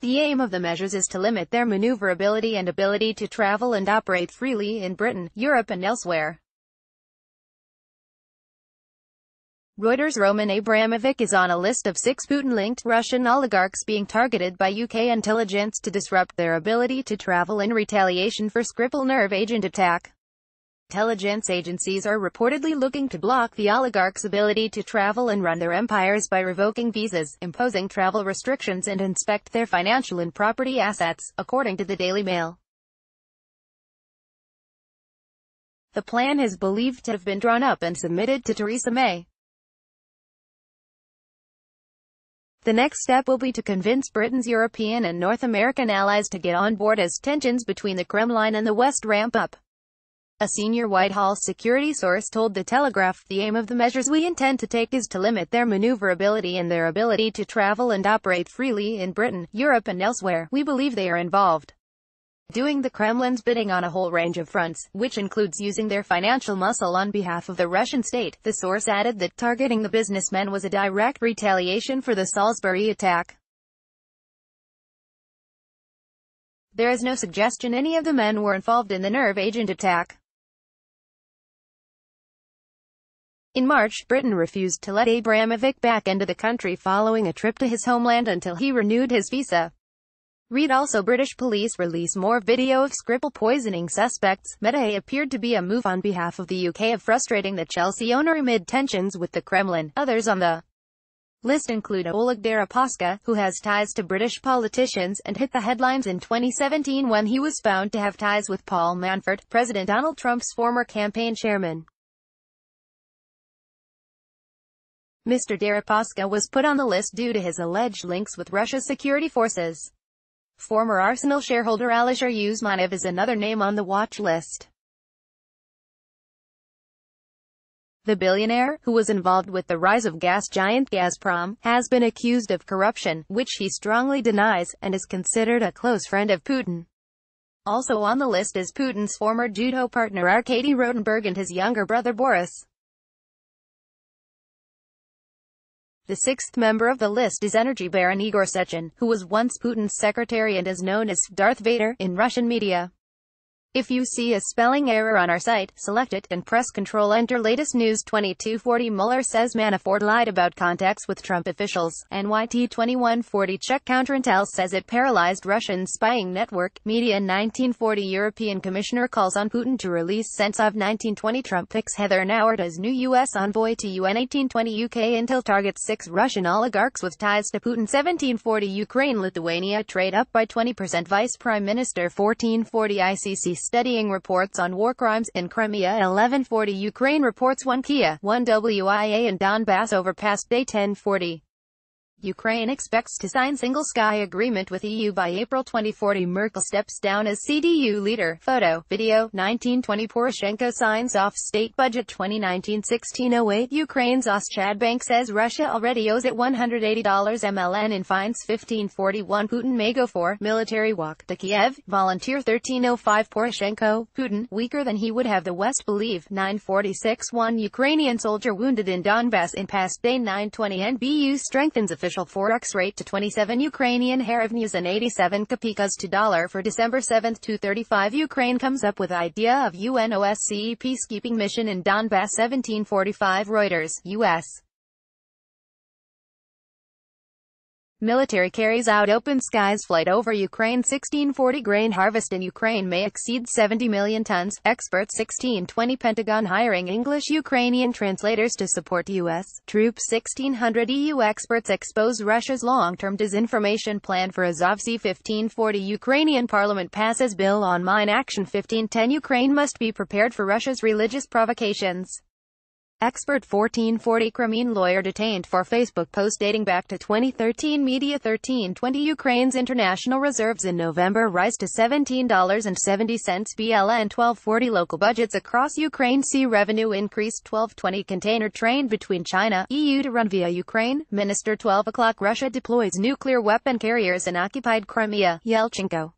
The aim of the measures is to limit their maneuverability and ability to travel and operate freely in Britain, Europe and elsewhere. REUTERSRoman Abramovich is on a list of 6 Putin-linked Russian oligarchs being targeted by UK intelligence to disrupt their ability to travel in retaliation for Skripal nerve agent attack. Intelligence agencies are reportedly looking to block the oligarchs' ability to travel and run their empires by revoking visas, imposing travel restrictions and inspect their financial and property assets, according to the Daily Mail. The plan is believed to have been drawn up and submitted to Theresa May. The next step will be to convince Britain's European and North American allies to get on board as tensions between the Kremlin and the West ramp up. A senior Whitehall security source told The Telegraph, "The aim of the measures we intend to take is to limit their maneuverability and their ability to travel and operate freely in Britain, Europe and elsewhere. We believe they are involved doing the Kremlin's bidding on a whole range of fronts, which includes using their financial muscle on behalf of the Russian state." The source added that targeting the businessmen was a direct retaliation for the Salisbury attack. There is no suggestion any of the men were involved in the nerve agent attack. In March, Britain refused to let Abramovich back into the country following a trip to his homeland until he renewed his visa. Read also British police release more video of Skripal poisoning suspects. May appeared to be a move on behalf of the UK of frustrating the Chelsea owner amid tensions with the Kremlin. Others on the list include Oleg Deripaska, who has ties to British politicians, and hit the headlines in 2017 when he was found to have ties with Paul Manafort, President Donald Trump's former campaign chairman. Mr. Deripaska was put on the list due to his alleged links with Russia's security forces. Former Arsenal shareholder Alisher Usmanov is another name on the watch list. The billionaire, who was involved with the rise of gas giant Gazprom, has been accused of corruption, which he strongly denies, and is considered a close friend of Putin. Also on the list is Putin's former judo partner Arkady Rotenberg and his younger brother Boris. The sixth member of the list is energy baron Igor Sechin, who was once Putin's secretary and is known as Darth Vader in Russian media. If you see a spelling error on our site, select it, and press Ctrl Enter. Latest news 2240 Mueller says Manafort lied about contacts with Trump officials. NYT 2140 Czech counterintel says it paralyzed Russian spying network. Media 1940 European Commissioner calls on Putin to release Sentsov. 1920 Trump picks Heather Nauert as new U.S. envoy to UN. 1820 UK Intel targets 6 Russian oligarchs with ties to Putin. 1740 Ukraine-Lithuania trade up by 20%. Vice Prime Minister 1440 ICC studying reports on war crimes in Crimea. 1140 Ukraine reports 1 Kia, 1 WIA in Donbass over past day. 1040 Ukraine expects to sign single sky agreement with EU by April 2040. Merkel steps down as CDU leader. Photo, video, 1920 Poroshenko signs off state budget 2019. 1608 Ukraine's Oschadbank says Russia already owes it $180 MLN in fines. 1541 Putin may go for military walk to Kiev. Volunteer. 1305 Poroshenko, Putin, weaker than he would have the West believe. 946 One Ukrainian soldier wounded in Donbass in past day. 920 NBU strengthens official forex rate to 27 Ukrainian hryvnias and 87 kopecks to dollar for December 7, 235. Ukraine comes up with idea of UNOSCE peacekeeping mission in Donbass. 1745 Reuters, U.S. Military carries out open skies flight over Ukraine. 1640 Grain harvest in Ukraine may exceed 70 million tons. Experts. 1620 Pentagon hiring English-Ukrainian translators to support U.S. troops. 1600 EU experts expose Russia's long-term disinformation plan for Azov Sea. 1540 Ukrainian parliament passes bill on mine action. 1510 Ukraine must be prepared for Russia's religious provocations. Expert. 1440 Crimean lawyer detained for Facebook post dating back to 2013. Media. 1320 Ukraine's international reserves in November rise to $17.70. BLN. 1240 local budgets across Ukraine. Sea revenue increased. 1220 container train between China, EU to run via Ukraine. Minister. 12 o'clock Russia deploys nuclear weapon carriers in occupied Crimea. Yelchenko.